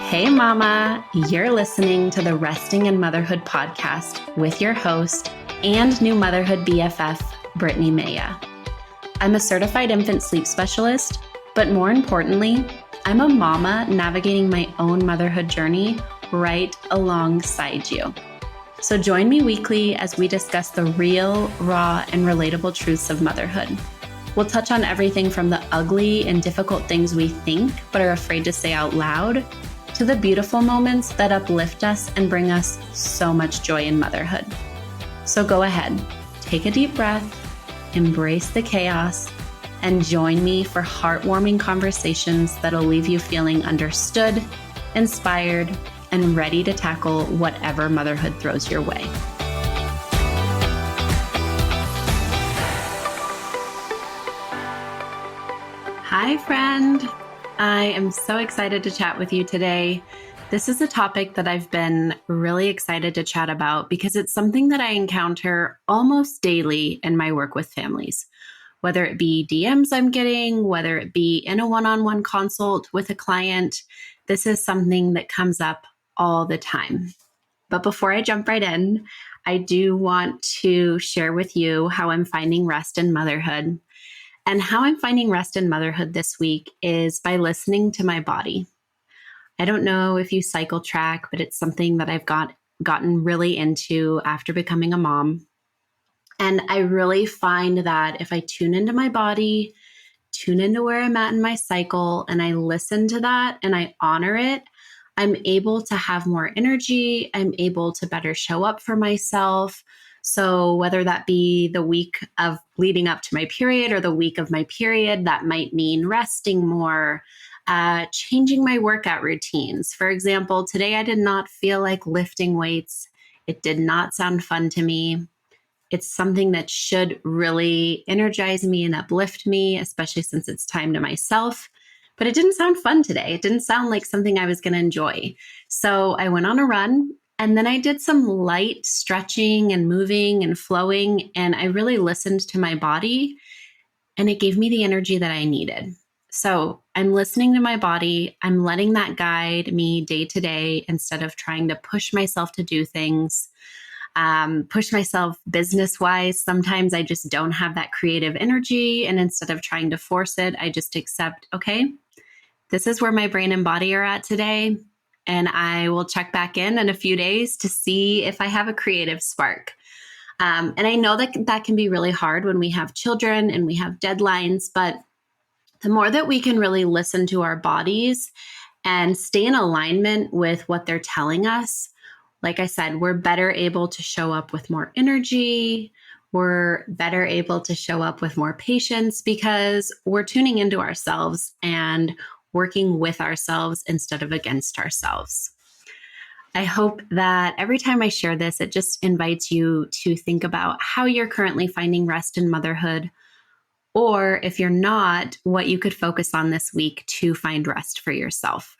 Hey, Mama, you're listening to the Resting in Motherhood podcast with your host and new motherhood BFF, Brittni Maya. I'm a certified infant sleep specialist, but more importantly, I'm a mama navigating my own motherhood journey right alongside you. So join me weekly as we discuss the real, raw, and relatable truths of motherhood. We'll touch on everything from the ugly and difficult things we think but are afraid to say out loud, to the beautiful moments that uplift us and bring us so much joy in motherhood. So go ahead, take a deep breath, embrace the chaos, and join me for heartwarming conversations that'll leave you feeling understood, inspired, and ready to tackle whatever motherhood throws your way. Hi, friend. I am so excited to chat with you today. This is a topic that I've been really excited to chat about because it's something that I encounter almost daily in my work with families, whether it be DMs I'm getting, whether it be in a one-on-one consult with a client. This is something that comes up all the time. But before I jump right in, I do want to share with you how I'm finding rest in motherhood. And how I'm finding rest in motherhood this week is by listening to my body. I don't know if you cycle track, but it's something that I've gotten really into after becoming a mom. And I really find that if I tune into my body, tune into where I'm at in my cycle, and I listen to that and I honor it, I'm able to have more energy. I'm able to better show up for myself. So whether that be the week of leading up to my period or the week of my period, that might mean resting more, changing my workout routines. For example, today I did not feel like lifting weights. It did not sound fun to me. It's something that should really energize me and uplift me, especially since it's time to myself. But it didn't sound fun today. It didn't sound like something I was going to enjoy. So I went on a run. And then I did some light stretching and moving and flowing, and I really listened to my body, and it gave me the energy that I needed. So I'm listening to my body. I'm letting that guide me day to day instead of trying to push myself to do things, push myself business-wise. Sometimes I just don't have that creative energy, and instead of trying to force it, I just accept, okay, this is where my brain and body are at today. And I will check back in a few days to see if I have a creative spark. And I know that can be really hard when we have children and we have deadlines, but the more that we can really listen to our bodies and stay in alignment with what they're telling us, like I said, we're better able to show up with more energy. We're better able to show up with more patience because we're tuning into ourselves and working with ourselves instead of against ourselves. I hope that every time I share this, it just invites you to think about how you're currently finding rest in motherhood, or if you're not, what you could focus on this week to find rest for yourself.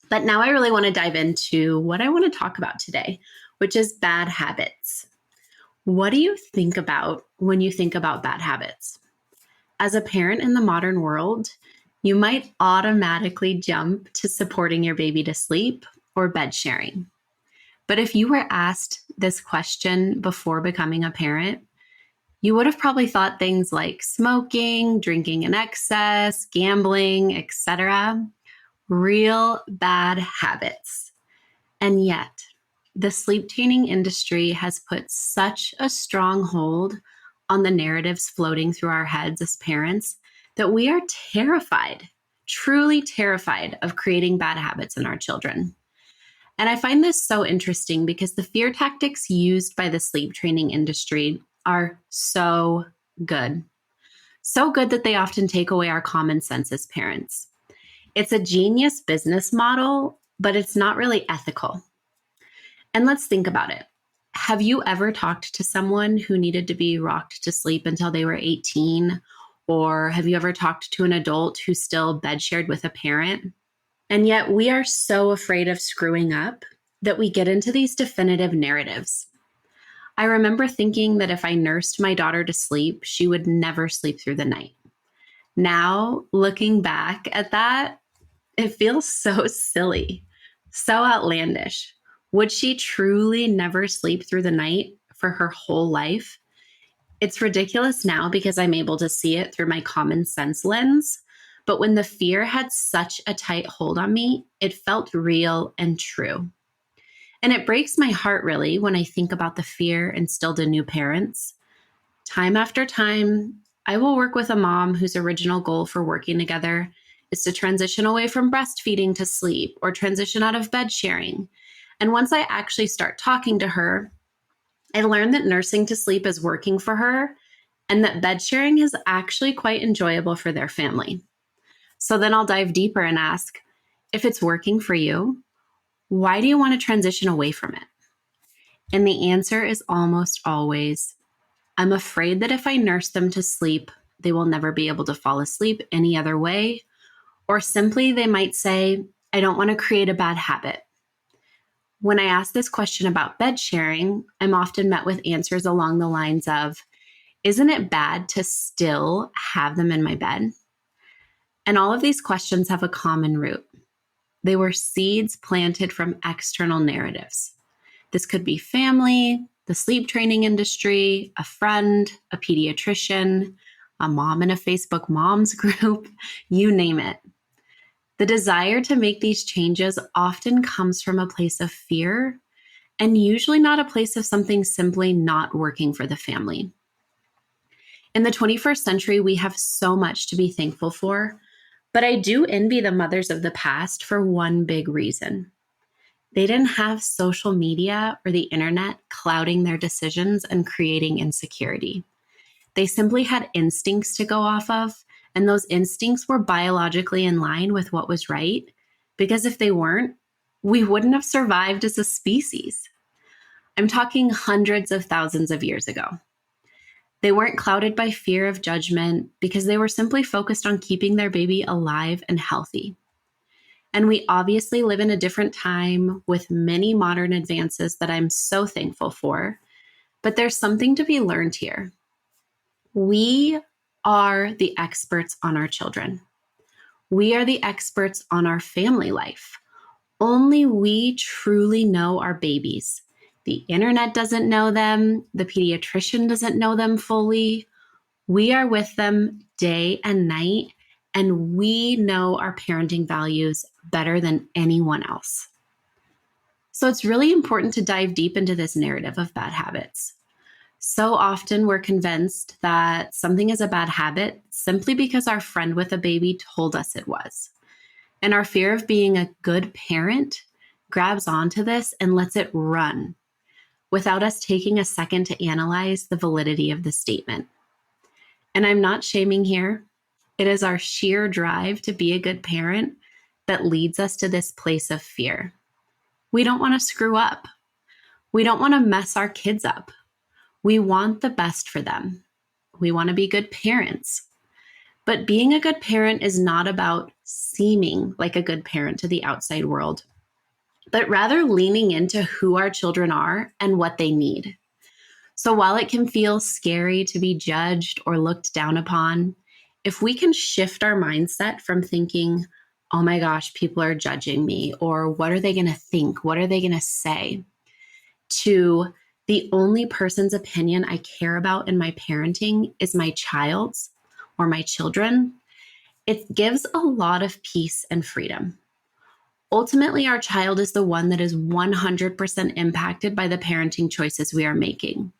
But now I really want to dive into what I want to talk about today, which is bad habits. What do you think about when you think about bad habits? As a parent in the modern world, you might automatically jump to supporting your baby to sleep or bed sharing. But if you were asked this question before becoming a parent, you would have probably thought things like smoking, drinking in excess, gambling, etc. Real bad habits. And yet, the sleep training industry has put such a strong hold on the narratives floating through our heads as parents that we are terrified, truly terrified of creating bad habits in our children. And I find this so interesting because the fear tactics used by the sleep training industry are so good. So good that they often take away our common sense as parents. It's a genius business model, but it's not really ethical. And let's think about it. Have you ever talked to someone who needed to be rocked to sleep until they were 18? Or have you ever talked to an adult who still bed shared with a parent? And yet we are so afraid of screwing up that we get into these definitive narratives. I remember thinking that if I nursed my daughter to sleep, she would never sleep through the night. Now, looking back at that, It feels so silly, so outlandish. Would she truly never sleep through the night for her whole life? It's ridiculous now because I'm able to see it through my common sense lens. But when the fear had such a tight hold on me, it felt real and true. And it breaks my heart really when I think about the fear instilled in new parents. Time after time, I will work with a mom whose original goal for working together is to transition away from breastfeeding to sleep or transition out of bed sharing. And once I actually start talking to her, I learned that nursing to sleep is working for her and that bed sharing is actually quite enjoyable for their family. So then I'll dive deeper and ask, if it's working for you, why do you want to transition away from it? And the answer is almost always, I'm afraid that if I nurse them to sleep, they will never be able to fall asleep any other way. Or simply they might say, I don't want to create a bad habit. When I ask this question about bed sharing, I'm often met with answers along the lines of, isn't it bad to still have them in my bed? And all of these questions have a common root. They were seeds planted from external narratives. This could be family, the sleep training industry, a friend, a pediatrician, a mom in a Facebook moms group, you name it. The desire to make these changes often comes from a place of fear and usually not a place of something simply not working for the family. In the 21st century, we have so much to be thankful for, but I do envy the mothers of the past for one big reason. They didn't have social media or the internet clouding their decisions and creating insecurity. They simply had instincts to go off of, and those instincts were biologically in line with what was right, because if they weren't, we wouldn't have survived as a species. I'm talking hundreds of thousands of years ago. They weren't clouded by fear of judgment because they were simply focused on keeping their baby alive and healthy. And we obviously live in a different time with many modern advances that I'm so thankful for, but there's something to be learned here. We are the experts on our children. We are the experts on our family life. Only we truly know our babies. The internet doesn't know them. The pediatrician doesn't know them fully. We are with them day and night, and we know our parenting values better than anyone else. So it's really important to dive deep into this narrative of bad habits. So often we're convinced that something is a bad habit simply because our friend with a baby told us it was. And our fear of being a good parent grabs onto this and lets it run without us taking a second to analyze the validity of the statement. And I'm not shaming here. It is our sheer drive to be a good parent that leads us to this place of fear. We don't want to screw up. We don't want to mess our kids up. We want the best for them. We want to be good parents. But being a good parent is not about seeming like a good parent to the outside world, but rather leaning into who our children are and what they need. So while it can feel scary to be judged or looked down upon, if we can shift our mindset from thinking, oh my gosh, people are judging me, or what are they going to think? What are they going to say? To the only person's opinion I care about in my parenting is my child's or my children, it gives a lot of peace and freedom. Ultimately, our child is the one that is 100% impacted by the parenting choices we are making.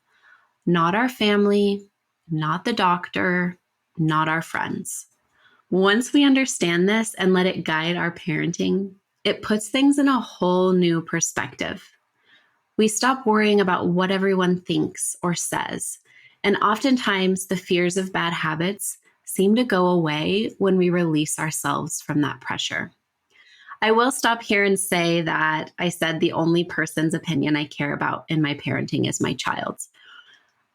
Not our family, not the doctor, not our friends. Once we understand this and let it guide our parenting, it puts things in a whole new perspective. We stop worrying about what everyone thinks or says, and oftentimes the fears of bad habits seem to go away when we release ourselves from that pressure. I will stop here and say that I said the only person's opinion I care about in my parenting is my child's.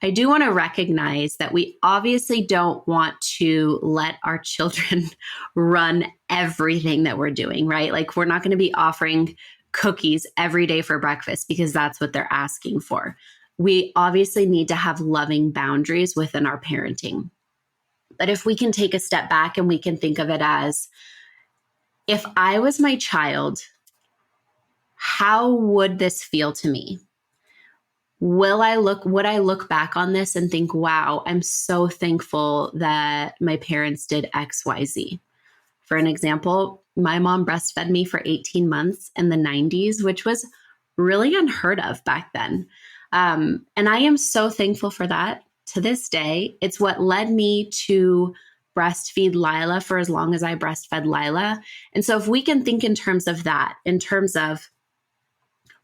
I do want to recognize that we obviously don't want to let our children run everything that we're doing, right? Like we're not going to be offering cookies every day for breakfast because that's what they're asking for. We obviously need to have loving boundaries within our parenting. But if we can take a step back and we can think of it as, If I was my child, how would this feel to me? Would I look back on this and think, wow, I'm so thankful that my parents did XYZ? For an example, my mom breastfed me for 18 months in the 90s, which was really unheard of back then. And I am so thankful for that to this day. It's what led me to breastfeed Lila for as long as I breastfed Lila. And so if we can think in terms of that, in terms of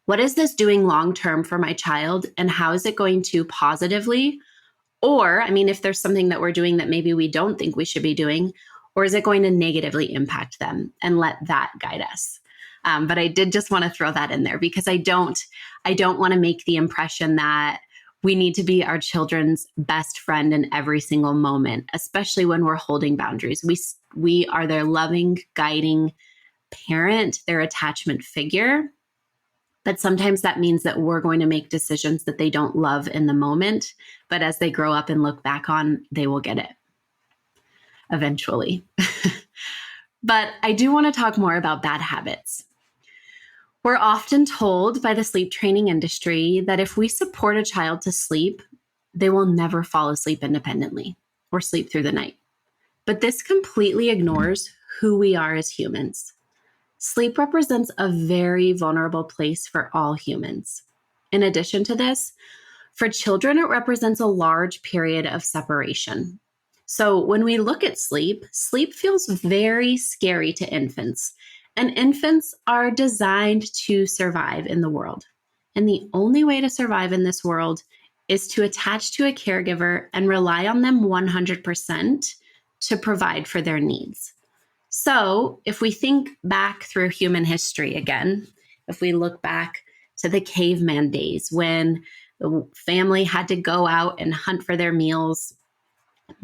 what is this doing long term for my child and how is it going to positively, or, I mean, if there's something that we're doing that maybe we don't think we should be doing, or is it going to negatively impact them, and let that guide us. But I did just want to throw that in there because I don't want to make the impression that we need to be our children's best friend in every single moment, especially when we're holding boundaries. We are their loving, guiding parent, their attachment figure. But sometimes that means that we're going to make decisions that they don't love in the moment, but as they grow up and look back on, they will get it eventually. But I do want to talk more about bad habits. We're often told by the sleep training industry that if we support a child to sleep, they will never fall asleep independently or sleep through the night. But this completely ignores who we are as humans. Sleep represents a very vulnerable place for all humans. In addition to this, for children, it represents a large period of separation. So when we look at sleep, sleep feels very scary to infants. And infants are designed to survive in the world. And the only way to survive in this world is to attach to a caregiver and rely on them 100% to provide for their needs. So if we think back through human history again, if we look back to the caveman days when the family had to go out and hunt for their meals,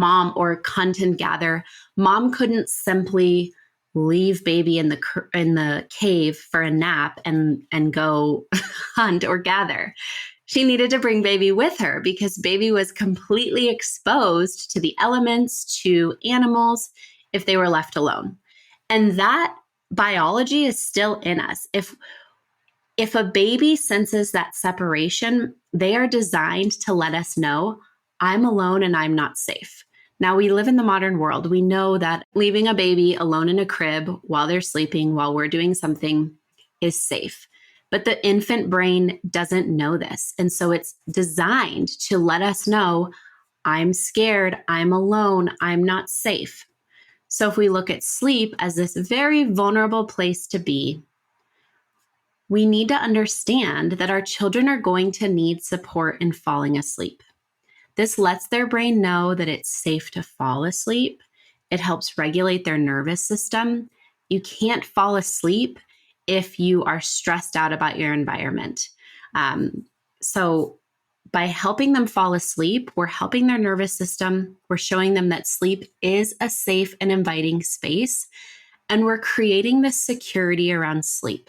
or hunt and gather, mom couldn't simply leave baby in the cave for a nap and go hunt or gather. She needed to bring baby with her because baby was completely exposed to the elements, to animals, if they were left alone. And that biology is still in us. If a baby senses that separation, they are designed to let us know, I'm alone and I'm not safe. Now, we live in the modern world. We know that leaving a baby alone in a crib while they're sleeping, while we're doing something, is safe. But the infant brain doesn't know this. And so it's designed to let us know, I'm scared, I'm alone, I'm not safe. So if we look at sleep as this very vulnerable place to be, we need to understand that our children are going to need support in falling asleep. This lets their brain know that it's safe to fall asleep. It helps regulate their nervous system. You can't fall asleep if you are stressed out about your environment. So by helping them fall asleep, we're helping their nervous system. We're showing them that sleep is a safe and inviting space. And we're creating this security around sleep.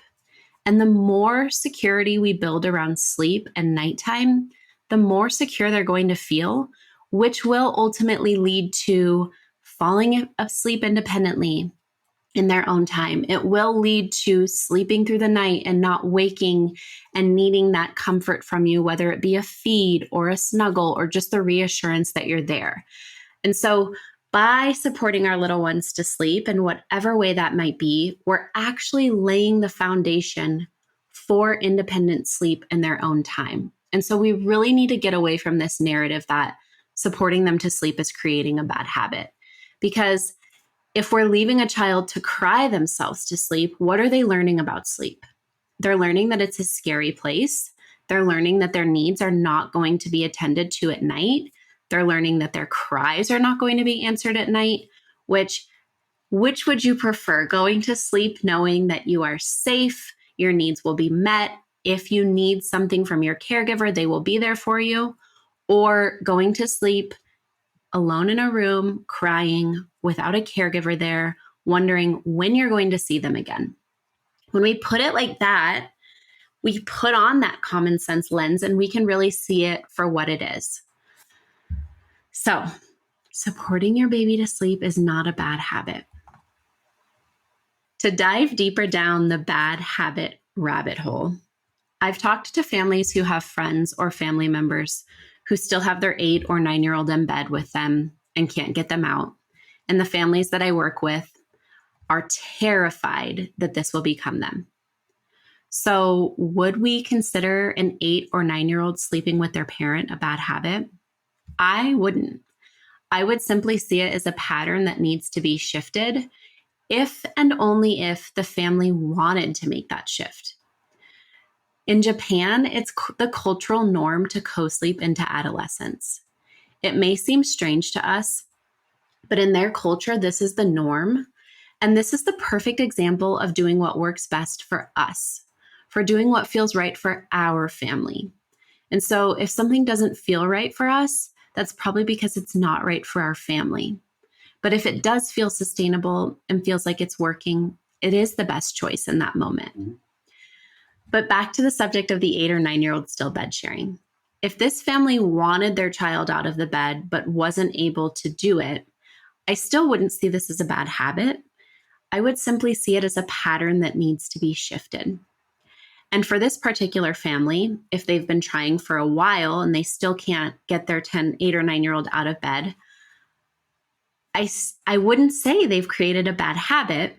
And the more security we build around sleep and nighttime, the more secure they're going to feel, which will ultimately lead to falling asleep independently in their own time. It will lead to sleeping through the night and not waking and needing that comfort from you, whether it be a feed or a snuggle or just the reassurance that you're there. And so by supporting our little ones to sleep in whatever way that might be, we're actually laying the foundation for independent sleep in their own time. And so we really need to get away from this narrative that supporting them to sleep is creating a bad habit. Because if we're leaving a child to cry themselves to sleep, what are they learning about sleep? They're learning that it's a scary place. They're learning that their needs are not going to be attended to at night. They're learning that their cries are not going to be answered at night. Which would you prefer? Going to sleep knowing that you are safe, your needs will be met. If you need something from your caregiver, they will be there for you. Or going to sleep alone in a room, crying, without a caregiver there, wondering when you're going to see them again. When we put it like that, we put on that common sense lens and we can really see it for what it is. So, supporting your baby to sleep is not a bad habit. To dive deeper down the bad habit rabbit hole, I've talked to families who have friends or family members who still have their 8 or 9-year-old in bed with them and can't get them out. And the families that I work with are terrified that this will become them. So, would we consider an 8 or 9-year-old sleeping with their parent a bad habit? I wouldn't. I would simply see it as a pattern that needs to be shifted if and only if the family wanted to make that shift. In Japan, it's the cultural norm to co-sleep into adolescence. It may seem strange to us, but in their culture, this is the norm. And this is the perfect example of doing what works best for us, for doing what feels right for our family. And so if something doesn't feel right for us, that's probably because it's not right for our family. But if it does feel sustainable and feels like it's working, it is the best choice in that moment. But back to the subject of the 8 or 9-year-old still bed sharing. If this family wanted their child out of the bed but wasn't able to do it, I still wouldn't see this as a bad habit. I would simply see it as a pattern that needs to be shifted. And for this particular family, if they've been trying for a while and they still can't get their 8 or 9-year-old out of bed, I wouldn't say they've created a bad habit.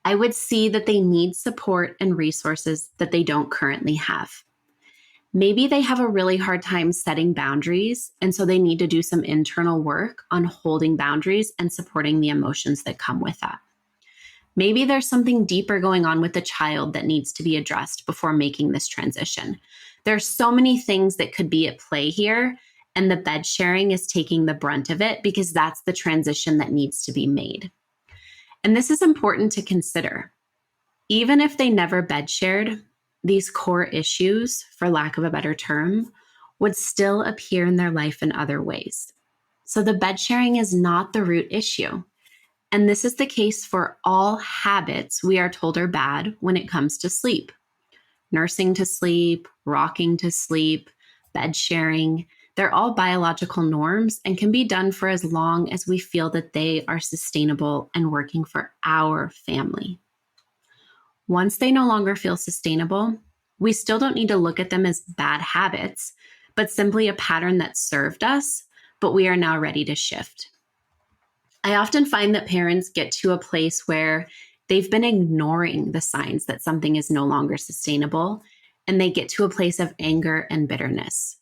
I would see that they need support and resources that they don't currently have. Maybe they have a really hard time setting boundaries, and so they need to do some internal work on holding boundaries and supporting the emotions that come with that. Maybe there's something deeper going on with the child that needs to be addressed before making this transition. There's so many things that could be at play here, and the bed sharing is taking the brunt of it because that's the transition that needs to be made. And this is important to consider. Even if they never bed shared, these core issues, for lack of a better term, would still appear in their life in other ways. So the bed sharing is not the root issue. And this is the case for all habits we are told are bad when it comes to sleep. Nursing to sleep, rocking to sleep, bed sharing, they're all biological norms and can be done for as long as we feel that they are sustainable and working for our family. Once they no longer feel sustainable, we still don't need to look at them as bad habits, but simply a pattern that served us, but we are now ready to shift. I often find that parents get to a place where they've been ignoring the signs that something is no longer sustainable, and they get to a place of anger and bitterness.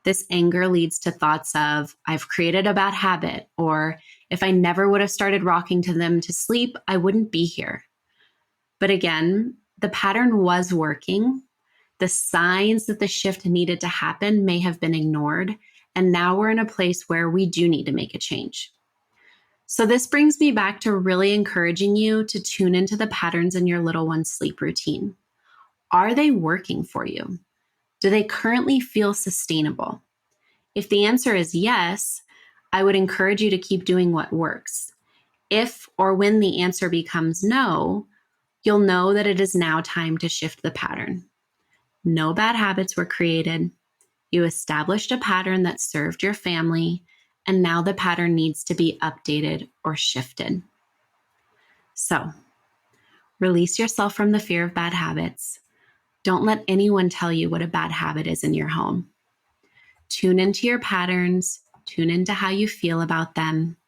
This anger leads to thoughts of, I've created a bad habit, or if I never would have started rocking to them to sleep, I wouldn't be here. But again, the pattern was working. The signs that the shift needed to happen may have been ignored, and now we're in a place where we do need to make a change. So this brings me back to really encouraging you to tune into the patterns in your little one's sleep routine. Are they working for you? Do they currently feel sustainable? If the answer is yes, I would encourage you to keep doing what works. If or when the answer becomes no, you'll know that it is now time to shift the pattern. No bad habits were created. You established a pattern that served your family, and now the pattern needs to be updated or shifted. So, release yourself from the fear of bad habits. Don't let anyone tell you what a bad habit is in your home. Tune into your patterns, tune into how you feel about them,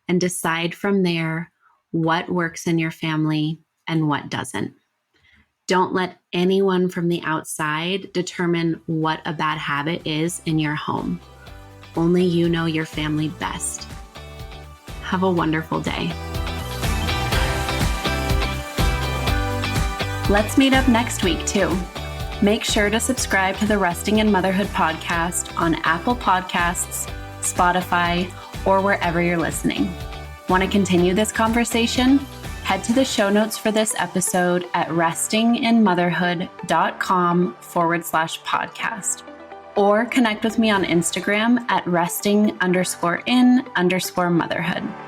and decide from there what works in your family and what doesn't. Don't let anyone from the outside determine what a bad habit is in your home. Only you know your family best. Have a wonderful day. Let's meet up next week too. Make sure to subscribe to the Resting in Motherhood podcast on Apple Podcasts, Spotify, or wherever you're listening. Want to continue this conversation? Head to the show notes for this episode at restinginmotherhood.com/podcast, or connect with me on Instagram at resting_in_motherhood.